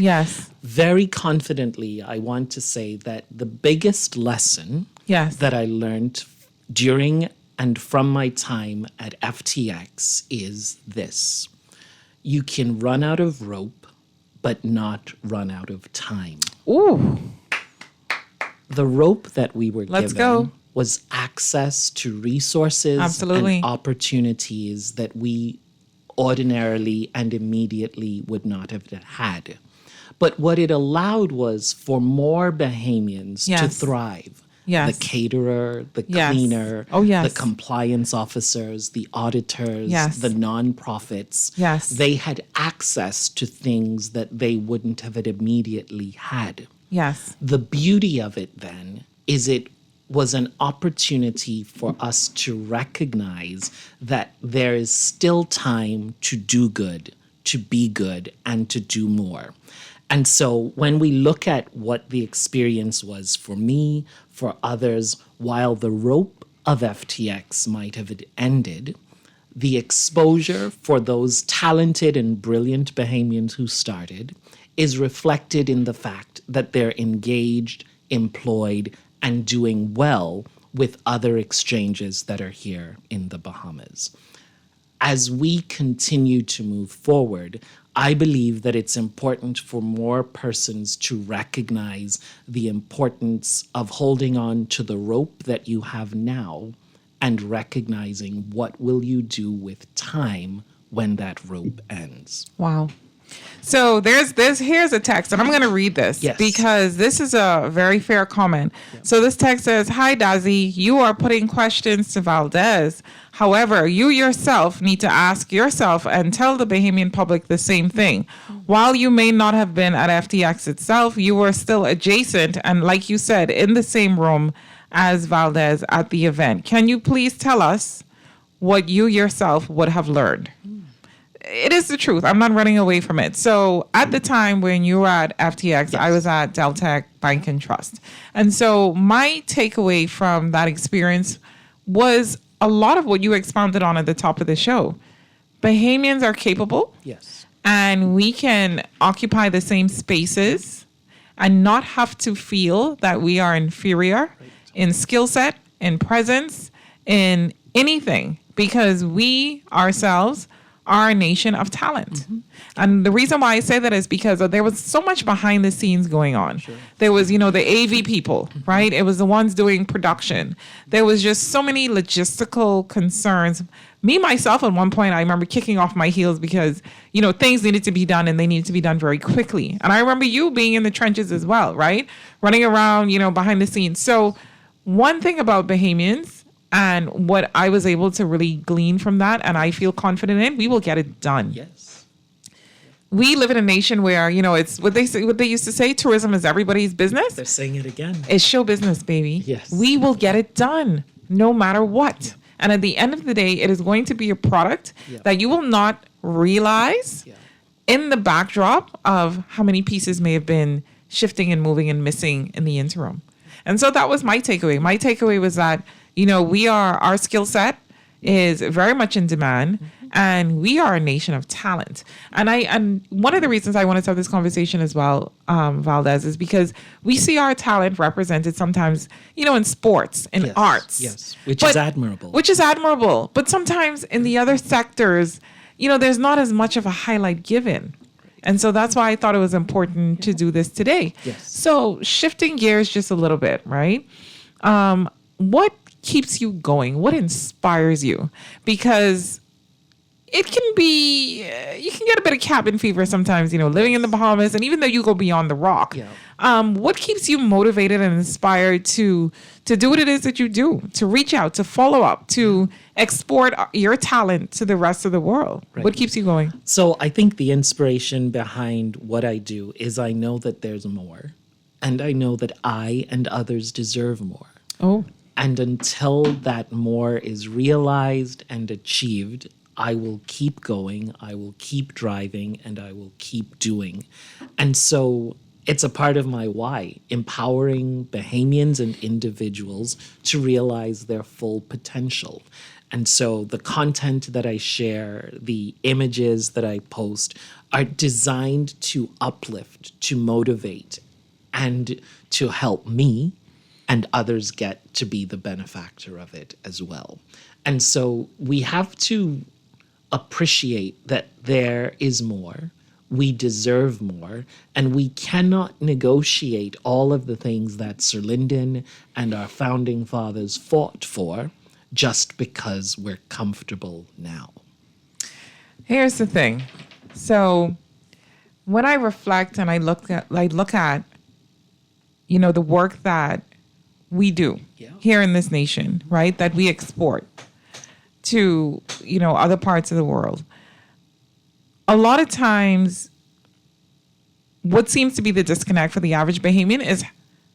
very confidently, I want to say that the biggest lesson that I learned during and from my time at FTX is this: you can run out of rope, but not run out of time. Ooh. The rope that we were given was access to resources and opportunities that we ordinarily and immediately would not have had. But what it allowed was for more Bahamians to thrive. The caterer, the cleaner, the compliance officers, the auditors, the nonprofits. They had access to things that they wouldn't have immediately had. The beauty of it then is it was an opportunity for us to recognize that there is still time to do good, to be good, and to do more. And so when we look at what the experience was for me, for others, while the rope of FTX might have ended, the exposure for those talented and brilliant Bahamians who started is reflected in the fact that they're engaged, employed, and doing well with other exchanges that are here in the Bahamas. As we continue to move forward, I believe that it's important for more persons to recognize the importance of holding on to the rope that you have now and recognizing what will you do with time when that rope ends. Wow. So here's a text, and I'm going to read this because this is a very fair comment. So this text says, "Hi, Dazzy, you are putting questions to Valdez. However, you yourself need to ask yourself and tell the Bahamian public the same thing. While you may not have been at FTX itself, you were still adjacent and, like you said, in the same room as Valdez at the event. Can you please tell us what you yourself would have learned?" It is the truth. I'm not running away from it. So at the time when you were at FTX, I was at Deltec Bank and Trust. And so my takeaway from that experience was a lot of what you expounded on at the top of the show. Bahamians are capable. Yes. And we can occupy the same spaces and not have to feel that we are inferior in skill set, in presence, in anything, because we ourselves are a nation of talent. And the reason why I say that is because there was so much behind the scenes going on. There was, the AV people, right? It was the ones doing production. There was just so many logistical concerns. Me, myself, at one point, I remember kicking off my heels because, things needed to be done and they needed to be done very quickly. And I remember you being in the trenches as well, right? Running around, behind the scenes. So one thing about Bahamians, and what I was able to really glean from that, and I feel confident in, we will get it done. Yes. We live in a nation where, it's what they used to say, tourism is everybody's business. They're saying it again. It's show business, baby. Yes. We will get it done no matter what. Yeah. And at the end of the day, it is going to be a product that you will not realize in the backdrop of how many pieces may have been shifting and moving and missing in the interim. And so that was my takeaway. My takeaway was that, our skill set is very much in demand, and we are a nation of talent. And one of the reasons I wanted to have this conversation as well, Valdez, is because we see our talent represented sometimes, in sports, in arts. Yes, which is admirable. But sometimes in the other sectors, there's not as much of a highlight given. And so that's why I thought it was important to do this today. Yes. So shifting gears just a little bit, right? What keeps you going? What inspires you? Because it can be, you can get a bit of cabin fever sometimes, living in the Bahamas, and even though you go beyond the rock, what keeps you motivated and inspired to do what it is that you do, to reach out, to follow up, to export your talent to the rest of the world? Right. What keeps you going? So I think the inspiration behind what I do is I know that there's more, and I know that I and others deserve more. Oh. And until that more is realized and achieved, I will keep going, I will keep driving, and I will keep doing. And so it's a part of my why, empowering Bahamians and individuals to realize their full potential. And so the content that I share, the images that I post are designed to uplift, to motivate, and to help me and others get to be the benefactor of it as well. And so we have to appreciate that there is more, we deserve more, and we cannot negotiate all of the things that Sir Lyndon and our founding fathers fought for just because we're comfortable now. Here's the thing. So when I reflect and I look at, the work that we do here in this nation, right? That we export to, other parts of the world. A lot of times, what seems to be the disconnect for the average Bahamian is,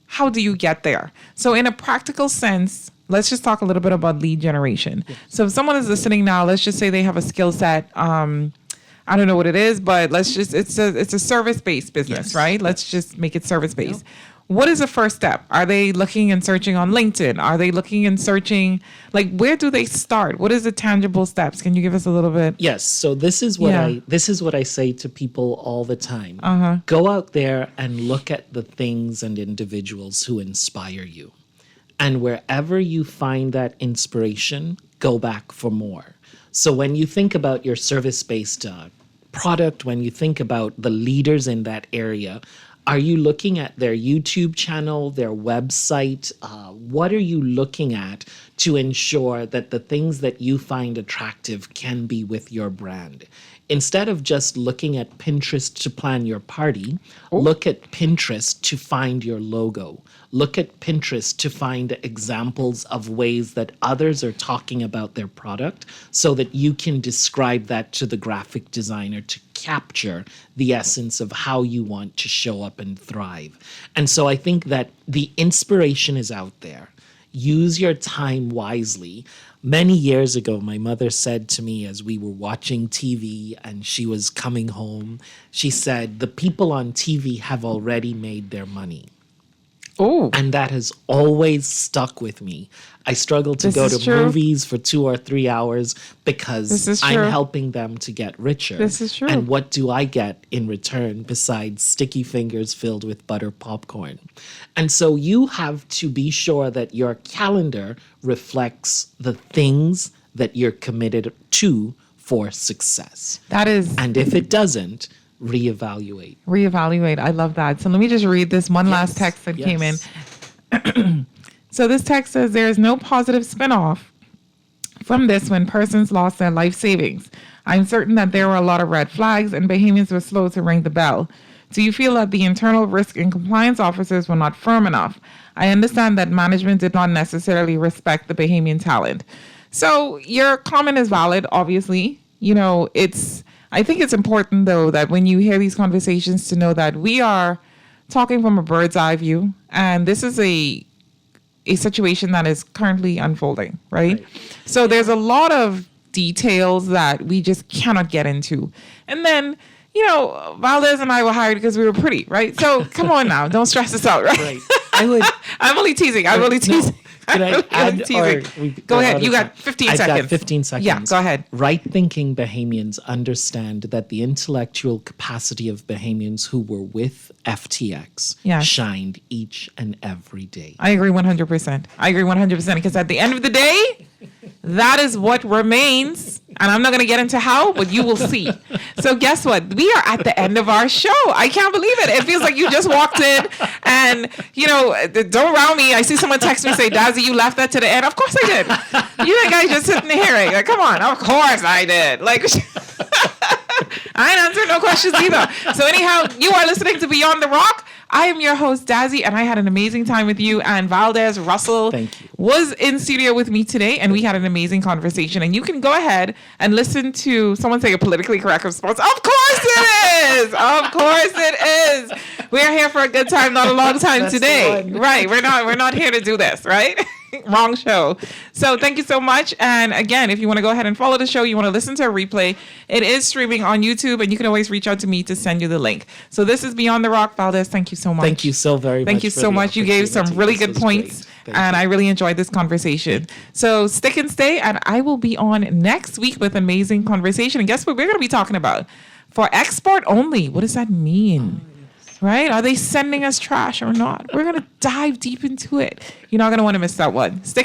how do you get there? So in a practical sense, let's just talk a little bit about lead generation. Yes. So if someone is listening now, let's just say they have a skill set, I don't know what it is, but it's a service-based business, right? Let's just make it service-based. What is the first step? Are they looking and searching on LinkedIn? Are they looking and searching, where do they start? What is the tangible steps? Can you give us a little bit? Yes. So this is what I say to people all the time. Go out there and look at the things and individuals who inspire you. And wherever you find that inspiration, go back for more. So when you think about your service-based product, when you think about the leaders in that area, are you looking at their YouTube channel, their website? What are you looking at to ensure that the things that you find attractive can be with your brand? Instead of just looking at Pinterest to plan your party, look at Pinterest to find your logo. Look at Pinterest to find examples of ways that others are talking about their product so that you can describe that to the graphic designer to capture the essence of how you want to show up and thrive. And so I think that the inspiration is out there. Use your time wisely. Many years ago, my mother said to me as we were watching TV and she was coming home, she said, the people on TV have already made their money. Oh. And that has always stuck with me. I struggle to This go is to true. movies for 2 or 3 hours This because is I'm true. helping them to get richer. This is true. And what do I get in return besides sticky fingers filled with butter popcorn? And so you have to be sure that your calendar reflects the things that you're committed to for success. That is And if it doesn't, reevaluate. reevaluate. I love that. So let me just read this one last text that came in. So this text says there is no positive spinoff from this when persons lost their life savings. I'm certain that there were a lot of red flags and Bahamians were slow to ring the bell. Do you feel that the internal risk and compliance officers were not firm enough? I understand that management did not necessarily respect the Bahamian talent. So your comment is valid, obviously. You know, I think it's important though that when you hear these conversations to know that we are talking from a bird's eye view, and this is a situation that is currently unfolding, right? So there's a lot of details that we just cannot get into. And then, you know, Valdez and I were hired because we were pretty, right? So come on now, don't stress us out, right? Right. I would. I'm only teasing. I'm only teasing. Can I I'm add? teasing. Go ahead. You got 15 seconds. I've got 15 seconds. Yeah, go ahead. Right-thinking Bahamians understand that the intellectual capacity of Bahamians who were with FTX Yes. shined each and every day. I agree 100%. I agree 100% because at the end of the day, that is what remains. And I'm not going to get into how, but you will see. So guess what? We are at the end of our show. I can't believe it. It feels like you just walked in and, you know, don't round me. I see someone text me say, Dazzy, you left that to the end. Of course I did. You think I just sitting here? Like, come on. Of course I did. Like, I ain't answering no questions either. So anyhow, you are listening to Beyond the Rock. I am your host, Dazzy, and I had an amazing time with you. And Valdez Russell Thank you. was in studio with me today, and we had an amazing conversation. And you can go ahead and listen to someone say a politically correct response. Of course it is. Of course it is. We're here for a good time, not a long time That's today. the one. Right. We're not here to do this, right? Wrong show. So thank you so much. And again, if you want to go ahead and follow the show, you want to listen to a replay, it is streaming on YouTube, and you can always reach out to me to send you the link. So this is Beyond the Rock. Valdez, thank you so much. Thank you so very much. Thank you for so the much. You gave some opportunity. really This good was points, great. Thank and you. I really enjoyed this conversation. So stick and stay, and I will be on next week with amazing conversation. And guess what we're going to be talking about? For export only, what does that mean? Right? Are they sending us trash or not? We're going to dive deep into it. You're not going to want to miss that one. Stick